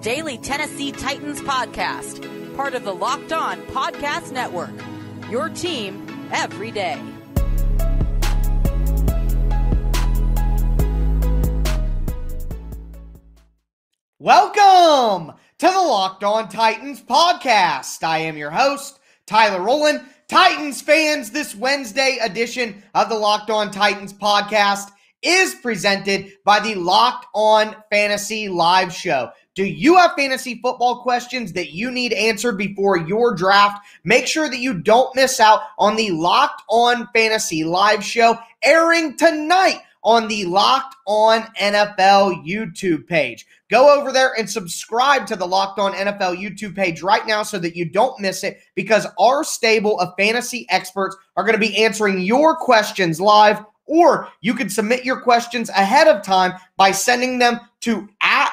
daily Tennessee Titans podcast, part of the Locked On Podcast Network. Your team every day. Welcome to the Locked On Titans podcast. I am your host, Tyler Rowland. Titans fans, this Wednesday edition of the Locked On Titans podcast is presented by the Locked On Fantasy Live Show. Do you have fantasy football questions that you need answered before your draft? Make sure that you don't miss out on the Locked On Fantasy Live Show airing tonight on the Locked On NFL YouTube page. Go over there and subscribe to the Locked On NFL YouTube page right now so that you don't miss it, because our stable of fantasy experts are going to be answering your questions live, or you can submit your questions ahead of time by sending them to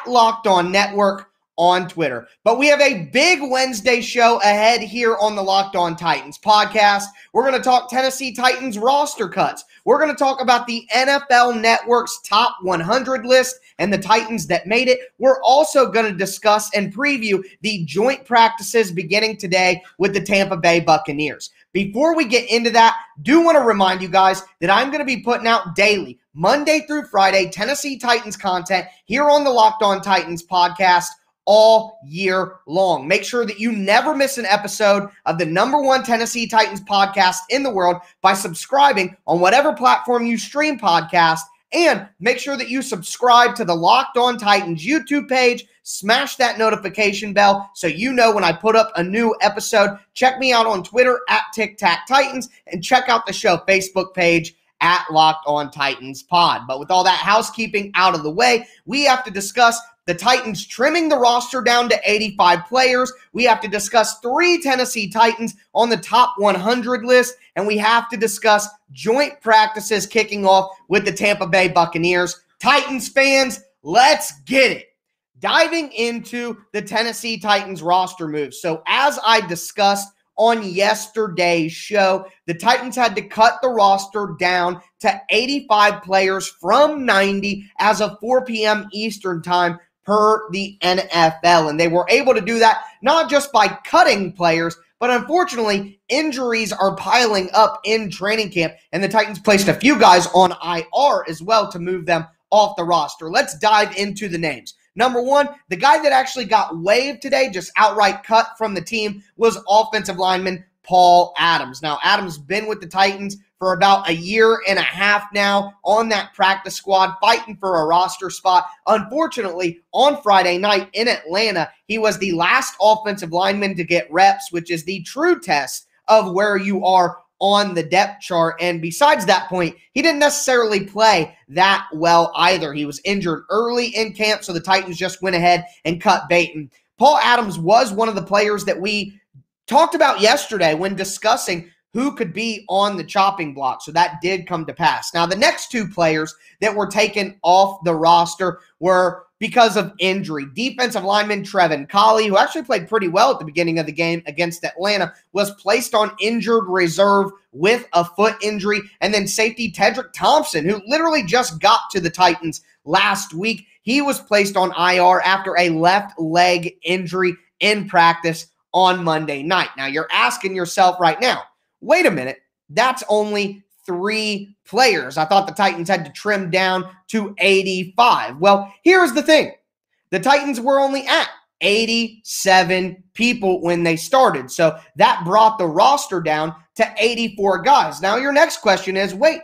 @LockedOnNetwork on Twitter. But we have a big Wednesday show ahead here on the Locked On Titans podcast. We're going to talk Tennessee Titans roster cuts. We're going to talk about the NFL Network's top 100 list and the Titans that made it. We're also going to discuss and preview the joint practices beginning today with the Tampa Bay Buccaneers. Before we get into that, do want to remind you guys that I'm going to be putting out daily, Monday through Friday, Tennessee Titans content here on the Locked On Titans podcast all year long. Make sure that you never miss an episode of the #1 Tennessee Titans podcast in the world by subscribing on whatever platform you stream podcasts, and make sure that you subscribe to the Locked On Titans YouTube page. Smash that notification bell so you know when I put up a new episode. Check me out on Twitter @TicTacTitans, and check out the show Facebook page @Locked On Titans Pod. But with all that housekeeping out of the way, we have to discuss the Titans trimming the roster down to 85 players. We have to discuss 3 Tennessee Titans on the top 100 list, and we have to discuss joint practices kicking off with the Tampa Bay Buccaneers. Titans fans, let's get it. Diving into the Tennessee Titans roster moves. So as I discussed on yesterday's show, the Titans had to cut the roster down to 85 players from 90 as of 4 p.m. Eastern time per the NFL. And they were able to do that not just by cutting players, but unfortunately, injuries are piling up in training camp, and the Titans placed a few guys on IR as well to move them off the roster. Let's dive into the names. Number 1, the guy that actually got waived today, just outright cut from the team, was offensive lineman Paul Adams. Now, Adams been with the Titans for about a year and a half now on that practice squad, fighting for a roster spot. Unfortunately, on Friday night in Atlanta, he was the last offensive lineman to get reps, which is the true test of where you are on the depth chart. And besides that point, he didn't necessarily play that well either. He was injured early in camp, so the Titans just went ahead and cut bait. And Paul Adams was one of the players that we talked about yesterday when discussing who could be on the chopping block. So that did come to pass. Now, the next 2 players that were taken off the roster were because of injury. Defensive lineman Trevon Colley, who actually played pretty well at the beginning of the game against Atlanta, was placed on injured reserve with a foot injury. And then safety Tedrick Thompson, who literally just got to the Titans last week, he was placed on IR after a left leg injury in practice on Monday night. Now, you're asking yourself right now, wait a minute, that's only 3 players. I thought the Titans had to trim down to 85. Well, here's the thing. The Titans were only at 87 people when they started. So that brought the roster down to 84 guys. Now, your next question is, wait,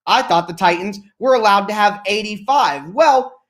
I thought the Titans were allowed to have 85. Well,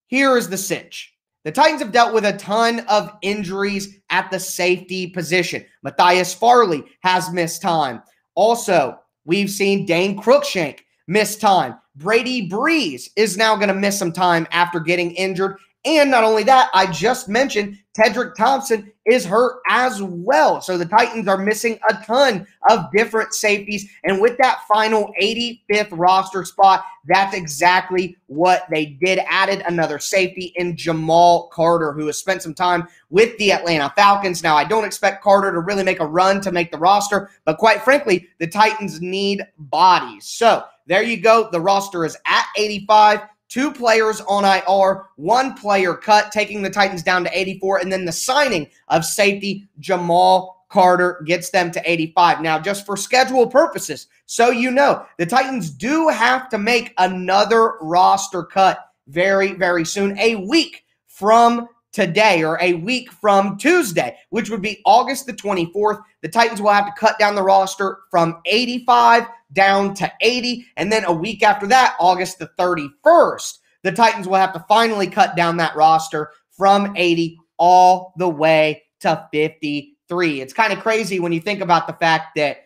here is the cinch. The Titans have dealt with a ton of injuries at the safety position. Matthias Farley has missed time. Also, we've seen Dane Cruikshank miss time. Brady Breeze is now going to miss some time after getting injured. And not only that, I just mentioned Tedrick Thompson is hurt as well. So the Titans are missing a ton of different safeties. And with that final 85th roster spot, that's exactly what they did. Added another safety in Jamal Carter, who has spent some time with the Atlanta Falcons. Now, I don't expect Carter to really make a run to make the roster, but quite frankly, the Titans need bodies. So there you go. The roster is at 85. 2 players on IR, 1 player cut, taking the Titans down to 84, and then the signing of safety Jamal Carter gets them to 85. Now, just for schedule purposes, so you know, the Titans do have to make another roster cut very, very soon, a week from today, or a week from Tuesday, which would be August the 24th. The Titans will have to cut down the roster from 85 down to 80, and then a week after that, August the 31st, the Titans will have to finally cut down that roster from 80 all the way to 53. It's kind of crazy when you think about the fact that,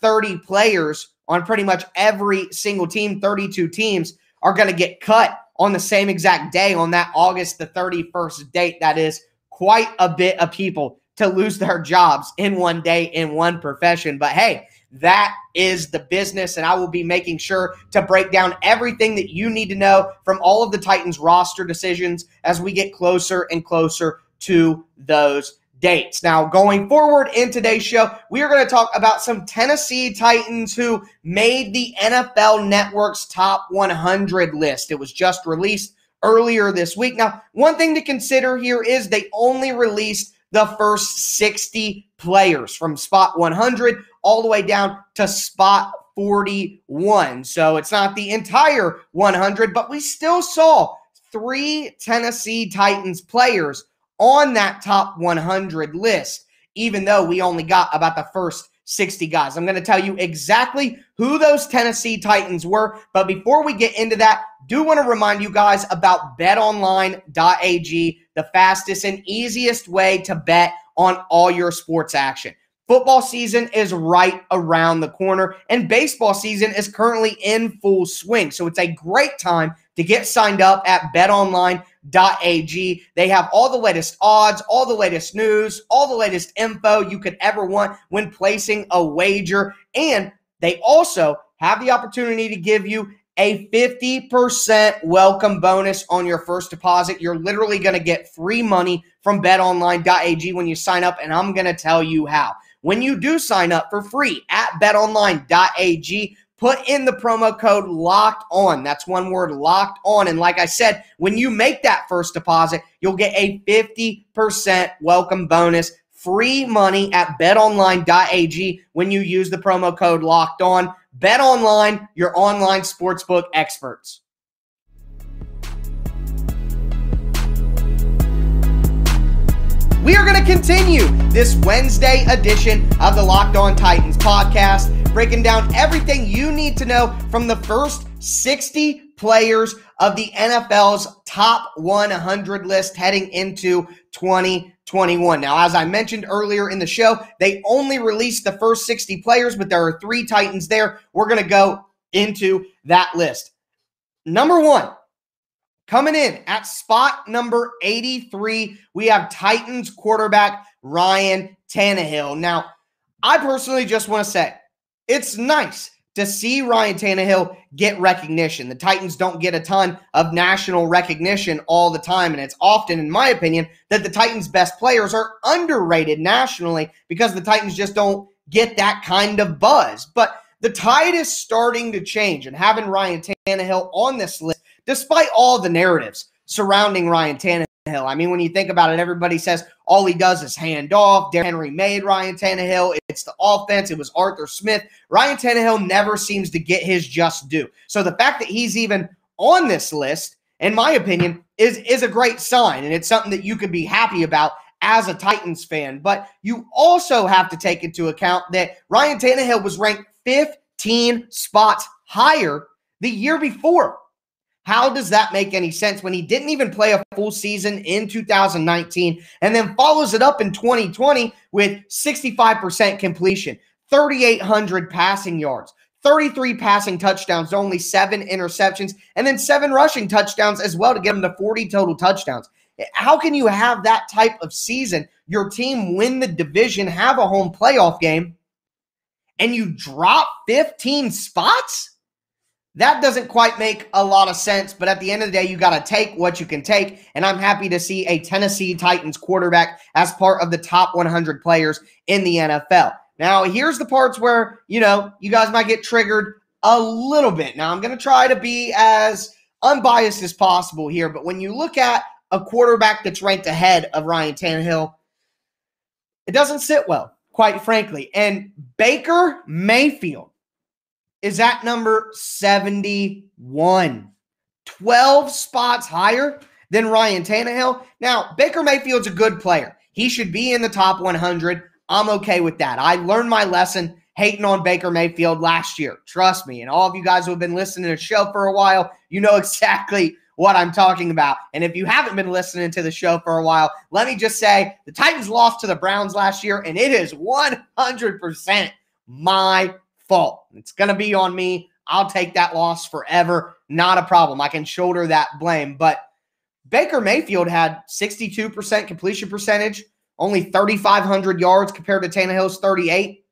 30 players on pretty much every single team, 32 teams, are going to get cut on the same exact day, on that August the 31st date. That is quite a bit of people to lose their jobs in one day in one profession. But hey, that is the business, and I will be making sure to break down everything that you need to know from all of the Titans roster decisions as we get closer and closer to those dates. Now, going forward in today's show, we are going to talk about some Tennessee Titans who made the NFL Network's top 100 list. It was just released earlier this week. Now, one thing to consider here is they only released the first 60 players from spot 100 all the way down to spot 41. So it's not the entire 100, but we still saw 3 Tennessee Titans players on that top 100 list, even though we only got about the first 60 guys. I'm going to tell you exactly who those Tennessee Titans were, but before we get into that, do want to remind you guys about betonline.ag, the fastest and easiest way to bet on all your sports action. Football season is right around the corner, and baseball season is currently in full swing. So it's a great time to get signed up at betonline.ag. They have all the latest odds, all the latest news, all the latest info you could ever want when placing a wager. And they also have the opportunity to give you a 50% welcome bonus on your first deposit. You're literally going to get free money from betonline.ag when you sign up, and I'm going to tell you how. When you do sign up for free at betonline.ag, put in the promo code LOCKED ON. That's one word, LOCKED ON. And like I said, when you make that first deposit, you'll get a 50% welcome bonus, free money at betonline.ag when you use the promo code LOCKED ON. BetOnline, your online sportsbook experts. We are going to continue this Wednesday edition of the Locked On Titans podcast, breaking down everything you need to know from the first 60 players of the NFL's top 100 list heading into 2021. Now, as I mentioned earlier in the show, they only released the first 60 players, but there are 3 Titans there. We're going to go into that list. Number 1. Coming in at spot number 83, we have Titans quarterback Ryan Tannehill. Now, I personally just want to say, it's nice to see Ryan Tannehill get recognition. The Titans don't get a ton of national recognition all the time, and it's often, in my opinion, that the Titans' best players are underrated nationally because the Titans just don't get that kind of buzz. But the tide is starting to change, and having Ryan Tannehill on this list, despite all the narratives surrounding Ryan Tannehill. I mean, when you think about it, everybody says all he does is hand off. Derrick Henry made Ryan Tannehill. It's the offense. It was Arthur Smith. Ryan Tannehill never seems to get his just due. So the fact that he's even on this list, in my opinion, is a great sign, and it's something that you could be happy about as a Titans fan. But you also have to take into account that Ryan Tannehill was ranked 15 spots higher the year before. How does that make any sense when he didn't even play a full season in 2019 and then follows it up in 2020 with 65% completion, 3,800 passing yards, 33 passing touchdowns, only 7 interceptions, and then 7 rushing touchdowns as well to get him to 40 total touchdowns? How can you have that type of season, your team win the division, have a home playoff game, and you drop 15 spots? That doesn't quite make a lot of sense, but at the end of the day, you got to take what you can take, and I'm happy to see a Tennessee Titans quarterback as part of the top 100 players in the NFL. Now, here's the parts where, you guys might get triggered a little bit. Now, I'm going to try to be as unbiased as possible here, but when you look at a quarterback that's ranked ahead of Ryan Tannehill, it doesn't sit well, quite frankly. And Baker Mayfield is at number 71, 12 spots higher than Ryan Tannehill. Now, Baker Mayfield's a good player. He should be in the top 100. I'm okay with that. I learned my lesson hating on Baker Mayfield last year. Trust me. And all of you guys who have been listening to the show for a while, you know exactly what I'm talking about. And if you haven't been listening to the show for a while, let me just say the Titans lost to the Browns last year, and it is 100% my fault. It's going to be on me. I'll take that loss forever. Not a problem. I can shoulder that blame. But Baker Mayfield had 62% completion percentage, only 3,500 yards compared to Tannehill's 38,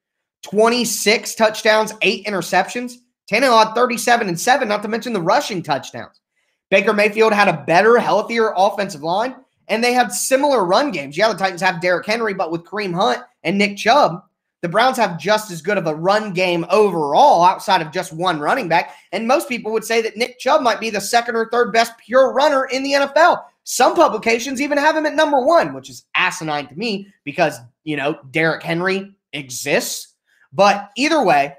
26 touchdowns, 8 interceptions. Tannehill had 37 and 7, not to mention the rushing touchdowns. Baker Mayfield had a better, healthier offensive line, and they had similar run games. Yeah, the Titans have Derrick Henry, but with Kareem Hunt and Nick Chubb, the Browns have just as good of a run game overall outside of just one running back. And most people would say that Nick Chubb might be the second or third best pure runner in the NFL. Some publications even have him at number 1, which is asinine to me because, Derrick Henry exists. But either way,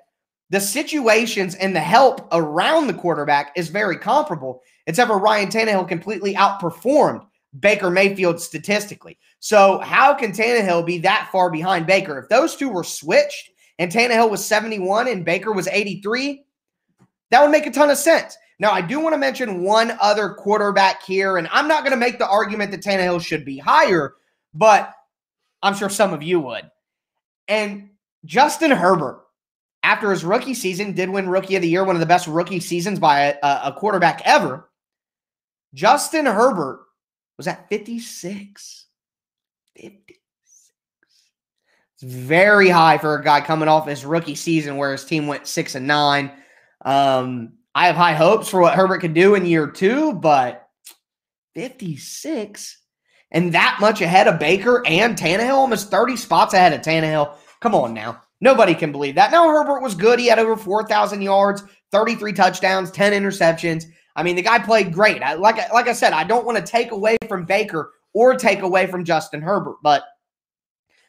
the situations and the help around the quarterback is very comparable, except for Ryan Tannehill completely outperformed Baker Mayfield statistically. So how can Tannehill be that far behind Baker? If those two were switched and Tannehill was 71 and Baker was 83, that would make a ton of sense. Now, I do want to mention one other quarterback here, and I'm not going to make the argument that Tannehill should be higher, but I'm sure some of you would. And Justin Herbert, after his rookie season, did win Rookie of the Year, one of the best rookie seasons by a quarterback ever. Justin Herbert was at 56. 56. It's very high for a guy coming off his rookie season where his team went 6-9. I have high hopes for what Herbert could do in year 2, but 56 and that much ahead of Baker and Tannehill, almost 30 spots ahead of Tannehill. Come on now. Nobody can believe that. Now, Herbert was good. He had over 4,000 yards, 33 touchdowns, 10 interceptions. I mean, the guy played great. Like I said, I don't want to take away from Baker or take away from Justin Herbert, but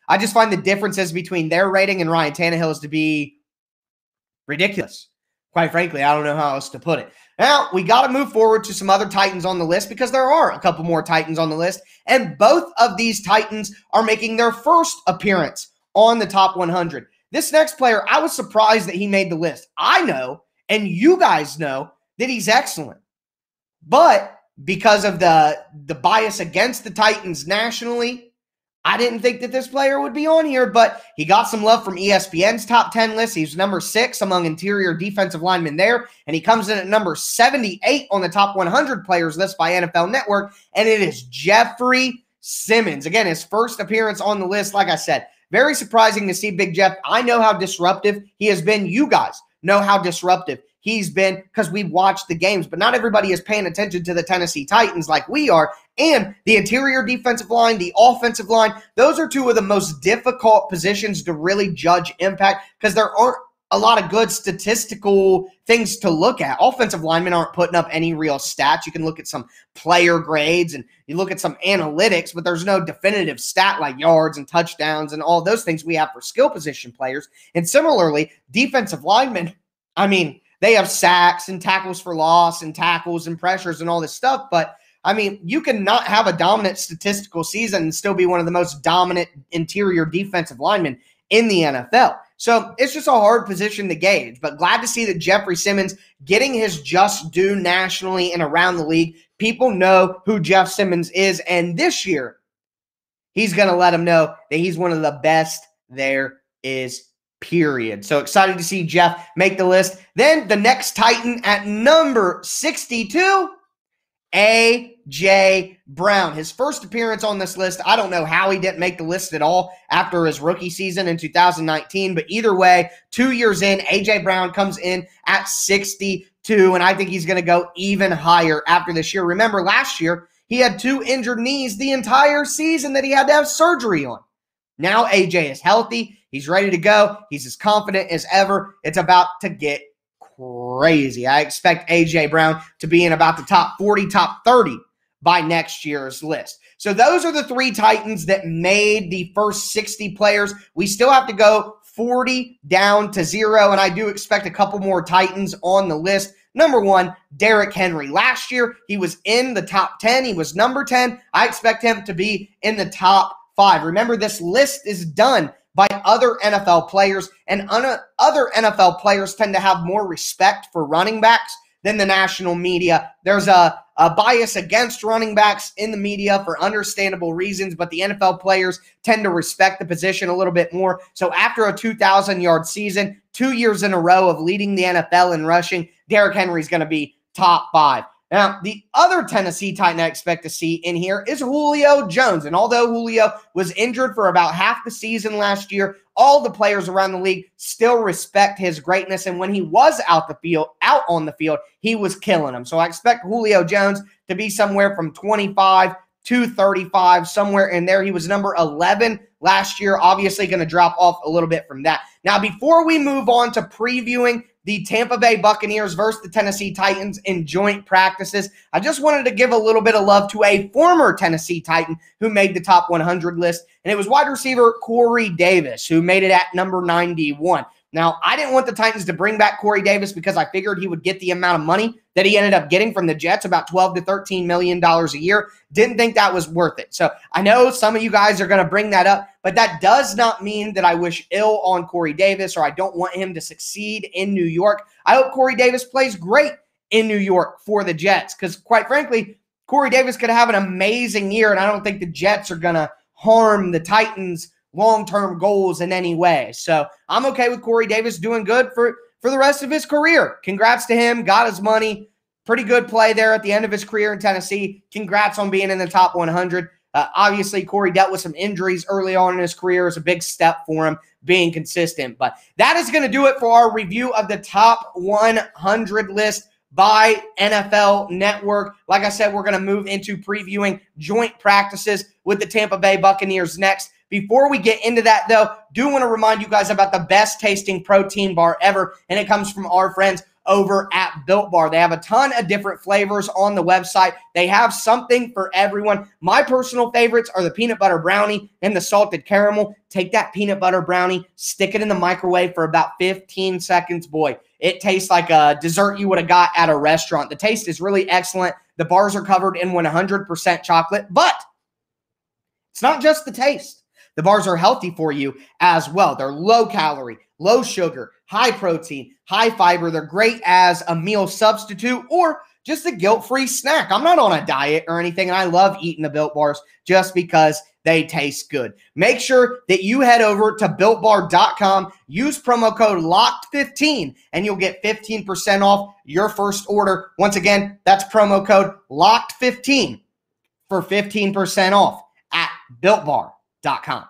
I just find the differences between their rating and Ryan Tannehill's to be ridiculous. Quite frankly, I don't know how else to put it. Now, we got to move forward to some other Titans on the list because there are a couple more Titans on the list, and both of these Titans are making their first appearance on the top 100. This next player, I was surprised that he made the list. I know, and you guys know, that he's excellent. But because of the bias against the Titans nationally, I didn't think that this player would be on here, but he got some love from ESPN's top 10 list. He's number 6 among interior defensive linemen there, and he comes in at number 78 on the top 100 players list by NFL Network, and it is Jeffrey Simmons. Again, his first appearance on the list, like I said. Very surprising to see Big Jeff. I know how disruptive he has been. You guys know how disruptive he's been because we watched the games, but not everybody is paying attention to the Tennessee Titans like we are. And the interior defensive line, the offensive line, those are two of the most difficult positions to really judge impact because there aren't a lot of good statistical things to look at. Offensive linemen aren't putting up any real stats. You can look at some player grades and you look at some analytics, but there's no definitive stat like yards and touchdowns and all those things we have for skill position players. And similarly, defensive linemen, I mean, they have sacks and tackles for loss and tackles and pressures and all this stuff, but I mean, you can not have a dominant statistical season and still be one of the most dominant interior defensive linemen in the NFL. So it's just a hard position to gauge, but glad to see that Jeffrey Simmons getting his just due nationally and around the league. People know who Jeff Simmons is, and this year he's going to let them know that he's one of the best there is, period. So excited to see Jeff make the list. Then the next Titan at number 62, A.J. Brown. His first appearance on this list. I don't know how he didn't make the list at all after his rookie season in 2019, but either way, 2 years in, A.J. Brown comes in at 62, and I think he's going to go even higher after this year. Remember, last year, he had 2 injured knees the entire season that he had to have surgery on. Now A.J. is healthy. He's ready to go. He's as confident as ever. It's about to get crazy. I expect A.J. Brown to be in about the top 40, top 30 by next year's list. So those are the 3 Titans that made the first 60 players. We still have to go 40 down to 0, and I do expect a couple more Titans on the list. Number 1, Derrick Henry. Last year, he was in the top 10. He was number 10. I expect him to be in the top 5. Remember, this list is done by other NFL players, and other NFL players tend to have more respect for running backs than the national media. There's a bias against running backs in the media for understandable reasons, but the NFL players tend to respect the position a little bit more. So after a 2,000-yard season, 2 years in a row of leading the NFL in rushing, Derrick Henry is going to be top 5. Now, the other Tennessee Titan I expect to see in here is Julio Jones. And although Julio was injured for about half the season last year, all the players around the league still respect his greatness. And when he was out on the field, he was killing them. So I expect Julio Jones to be somewhere from 25 to 35, somewhere in there. He was number 11 last year, obviously going to drop off a little bit from that. Now, before we move on to previewing the Tampa Bay Buccaneers versus the Tennessee Titans in joint practices, I just wanted to give a little bit of love to a former Tennessee Titan who made the top 100 list, and it was wide receiver Corey Davis, who made it at number 91. Now, I didn't want the Titans to bring back Corey Davis because I figured he would get the amount of money that he ended up getting from the Jets, about $12 to $13 million a year. Didn't think that was worth it. So I know some of you guys are going to bring that up, but that does not mean that I wish ill on Corey Davis or I don't want him to succeed in New York. I hope Corey Davis plays great in New York for the Jets because, quite frankly, Corey Davis could have an amazing year, and I don't think the Jets are going to harm the Titans' long-term goals in any way. So I'm okay with Corey Davis doing good for the rest of his career. Congrats to him. Got his money. Pretty good play there at the end of his career in Tennessee. Congrats on being in the top 100. Obviously, Corey dealt with some injuries early on in his career. It was a big step for him being consistent. But that is going to do it for our review of the top 100 list by NFL Network. Like I said, we're going to move into previewing joint practices with the Tampa Bay Buccaneers next. Before we get into that, though, do want to remind you guys about the best tasting protein bar ever, and it comes from our friends over at Built Bar. They have a ton of different flavors on the website. They have something for everyone. My personal favorites are the peanut butter brownie and the salted caramel. Take that peanut butter brownie, stick it in the microwave for about 15 seconds. Boy, it tastes like a dessert you would have got at a restaurant. The taste is really excellent. The bars are covered in 100% chocolate, but it's not just the taste. The bars are healthy for you as well. They're low calorie, low sugar, high protein, high fiber. They're great as a meal substitute or just a guilt-free snack. I'm not on a diet or anything, and I love eating the Built Bars just because they taste good. Make sure that you head over to BuiltBar.com, use promo code LOCKED15, and you'll get 15% off your first order. Once again, that's promo code LOCKED15 for 15% off at BuiltBar.com.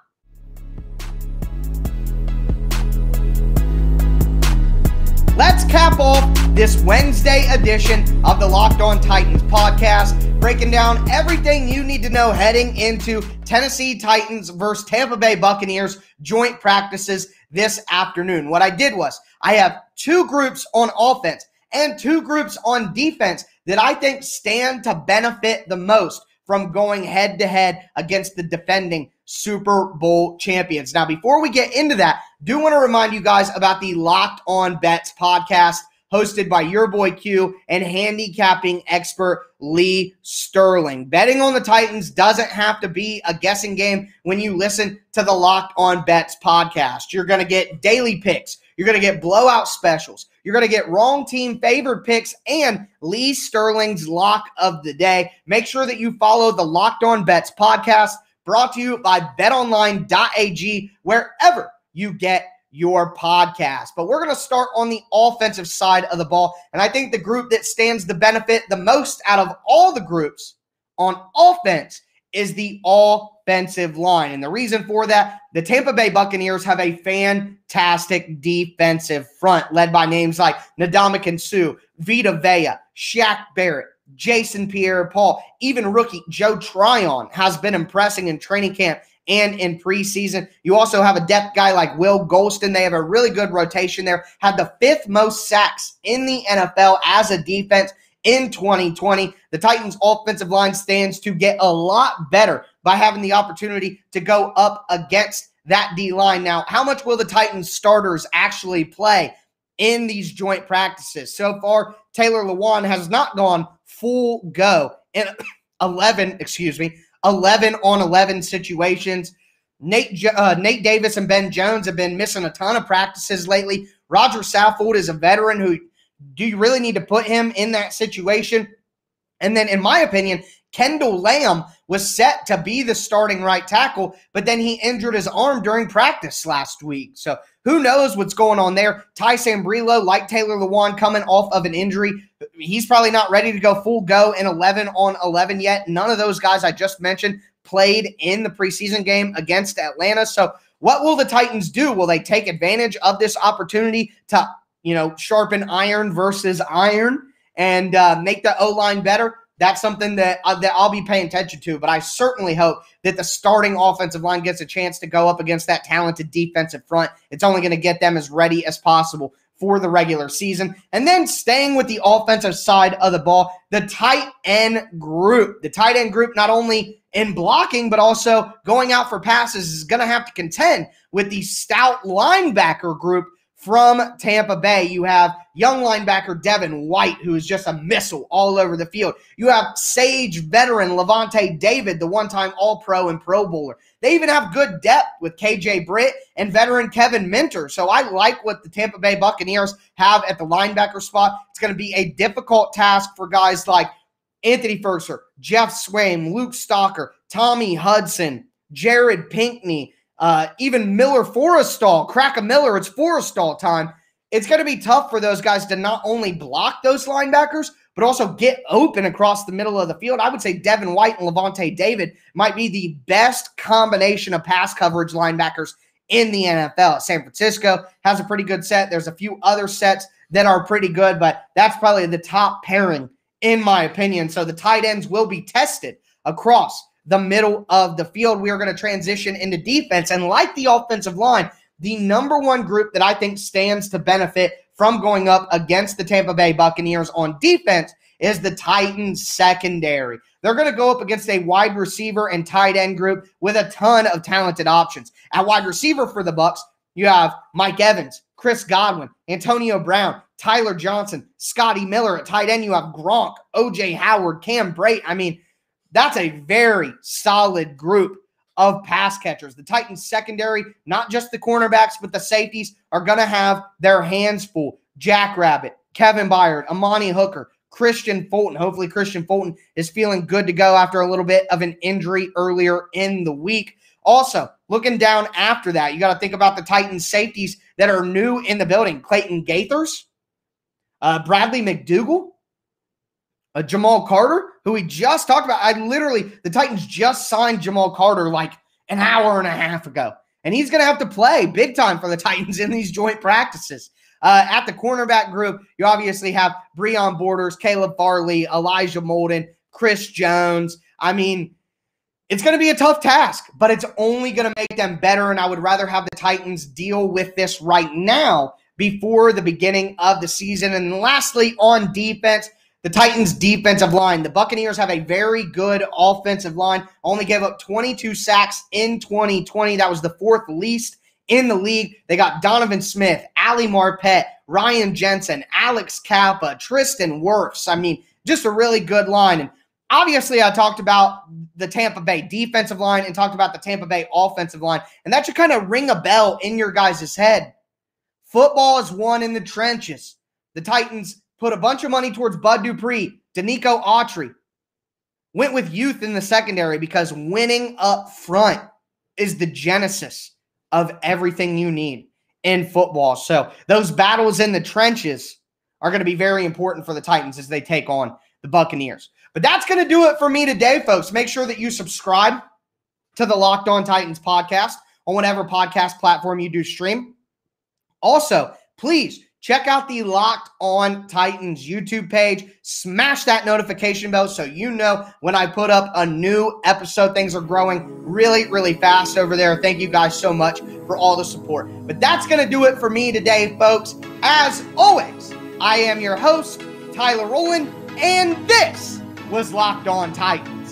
Let's cap off this Wednesday edition of the Locked On Titans podcast, breaking down everything you need to know heading into Tennessee Titans versus Tampa Bay Buccaneers joint practices this afternoon. What I did was I have two groups on offense and two groups on defense that I think stand to benefit the most from going head-to-head against the defending Super Bowl champions. Now, before we get into that, do want to remind you guys about the Locked On Bets podcast hosted by your boy Q and handicapping expert Lee Sterling. Betting on the Titans doesn't have to be a guessing game when you listen to the Locked On Bets podcast. You're going to get daily picks. You're going to get blowout specials. You're going to get wrong team favored picks and Lee Sterling's lock of the day. Make sure that you follow the Locked On Bets podcast, brought to you by betonline.ag, wherever you get your podcast. But we're going to start on the offensive side of the ball. And I think the group that stands to benefit the most out of all the groups on offense is the offensive line. And the reason for that, the Tampa Bay Buccaneers have a fantastic defensive front led by names like Ndamukong Suh, Vita Vea, Shaq Barrett, Jason Pierre-Paul. Even rookie Joe Tryon has been impressing in training camp and in preseason. You also have a depth guy like Will Golston. They have a really good rotation there. Had the 5th most sacks in the NFL as a defense in 2020. The Titans' offensive line stands to get a lot better by having the opportunity to go up against that D-line. Now, how much will the Titans starters actually play in these joint practices? So far, Taylor Lewan has not gone full go in 11 on 11 situations. Nate Davis and Ben Jones have been missing a ton of practices lately. Roger Saffold is a veteran who, do you really need to put him in that situation? And then, in my opinion, Kendall Lamb was set to be the starting right tackle, but then he injured his arm during practice last week. So who knows what's going on there? Ty Sambrilo, like Taylor Lewan, coming off of an injury. He's probably not ready to go full go in 11 on 11 yet. None of those guys I just mentioned played in the preseason game against Atlanta. So what will the Titans do? Will they take advantage of this opportunity to, sharpen iron versus iron and make the O-line better? That's something that I'll be paying attention to, but I certainly hope that the starting offensive line gets a chance to go up against that talented defensive front. It's only going to get them as ready as possible for the regular season. And then staying with the offensive side of the ball, the tight end group. The tight end group, not only in blocking, but also going out for passes, is going to have to contend with the stout linebacker group from Tampa Bay. You have young linebacker Devin White, who is just a missile all over the field. You have Sage veteran Levante David, the one-time All-Pro and Pro Bowler. They even have good depth with KJ Britt and veteran Kevin Minter. So I like what the Tampa Bay Buccaneers have at the linebacker spot. It's going to be a difficult task for guys like Anthony Furser, Jeff Swaim, Luke Stalker, Tommy Hudson, Jared Pinkney, even Miller Forrestal, Cracker Miller, it's Forrestal time. It's going to be tough for those guys to not only block those linebackers, but also get open across the middle of the field. I would say Devin White and Levante David might be the best combination of pass coverage linebackers in the NFL. San Francisco has a pretty good set. There's a few other sets that are pretty good, but that's probably the top pairing in my opinion. So the tight ends will be tested across the middle of the field. We are going to transition into defense. And like the offensive line, the number one group that I think stands to benefit from going up against the Tampa Bay Buccaneers on defense is the Titans secondary. They're going to go up against a wide receiver and tight end group with a ton of talented options. At wide receiver for the Bucs, you have Mike Evans, Chris Godwin, Antonio Brown, Tyler Johnson, Scotty Miller. At tight end, you have Gronk, O.J. Howard, Cam Brate. I mean, that's a very solid group of pass catchers. The Titans secondary, not just the cornerbacks, but the safeties are going to have their hands full. Jack Rabbit, Kevin Byard, Amani Hooker, Christian Fulton. Hopefully Christian Fulton is feeling good to go after a little bit of an injury earlier in the week. Also, looking down after that, you got to think about the Titans safeties that are new in the building. Clayton Gaithers, Bradley McDougall, Jamal Carter, who we just talked about. The Titans just signed Jamal Carter like an hour and a half ago. And he's going to have to play big time for the Titans in these joint practices. At the cornerback group, you obviously have Breon Borders, Caleb Farley, Elijah Molden, Chris Jones. I mean, it's going to be a tough task, but it's only going to make them better. And I would rather have the Titans deal with this right now before the beginning of the season. And lastly, on defense, the Titans' defensive line. The Buccaneers have a very good offensive line. Only gave up 22 sacks in 2020. That was the fourth least in the league. They got Donovan Smith, Ali Marpet, Ryan Jensen, Alex Kappa, Tristan Wirfs. I mean, just a really good line. And obviously, I talked about the Tampa Bay defensive line and talked about the Tampa Bay offensive line. And that should kind of ring a bell in your guys' head. Football is won in the trenches. The Titans put a bunch of money towards Bud Dupree, Danico Autry. Went with youth in the secondary because winning up front is the genesis of everything you need in football. So those battles in the trenches are going to be very important for the Titans as they take on the Buccaneers. But that's going to do it for me today, folks. Make sure that you subscribe to the Locked On Titans podcast on whatever podcast platform you do stream. Also, please check out the Locked On Titans YouTube page. Smash that notification bell so you know when I put up a new episode. Things are growing really, really fast over there. Thank you guys so much for all the support. But that's going to do it for me today, folks. As always, I am your host, Tyler Rowland, and this was Locked On Titans.